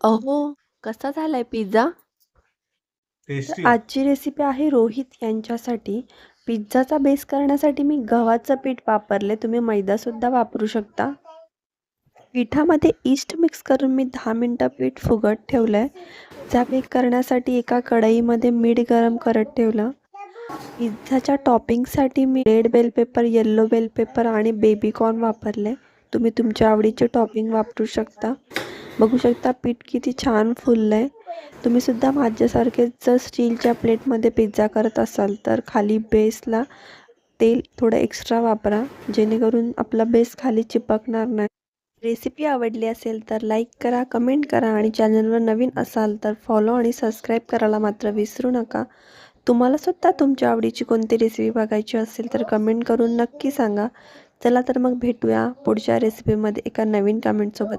अहो, कसा झालाय पिझ्झा? तर टेस्टी. आजची रेसिपी आहे रोहित यांच्यासाठी. पिझ्झाचा बेस करण्यासाठी मी गव्हाचं पीठ वापरले. तुम्ही मैदासुद्धा वापरू शकता. पिठामध्ये ईस्ट मिक्स करून मी 10 मिनटं पीठ फुगत ठेवलं आहे. पिझ्झा बेक करण्यासाठी एका कढईमध्ये मीठ गरम करत ठेवलं. पिझ्झाच्या टॉपिंगसाठी मी red bell pepper, yellow bell pepper आणि बेबी कॉर्न वापरले. तुम्ही तुमच्या आवडीचे टॉपिंग वापरू शकता. बघू शकता पीठ किती छान फुललं आहे. तुम्ही सुद्धा माझ्यासारखेच जर स्टीलच्या प्लेटमध्ये पिझ्झा करत असाल तर खाली बेसला तेल थोडं एक्स्ट्रा वापरा, जेणेकरून आपला बेस खाली चिपकणार नाही. रेसिपी आवडली असेल तर लाईक करा, कमेंट करा आणि चॅनलवर नवीन असाल तर फॉलो आणि सबस्क्राईब करायला मात्र विसरू नका. तुम्हाला सुद्धा तुमच्या आवडीची कोणती रेसिपी बघायची असेल तर कमेंट करून नक्की सांगा. चला तर मग भेटूया पुढच्या रेसिपीमध्ये एका नवीन कमेंटसोबत.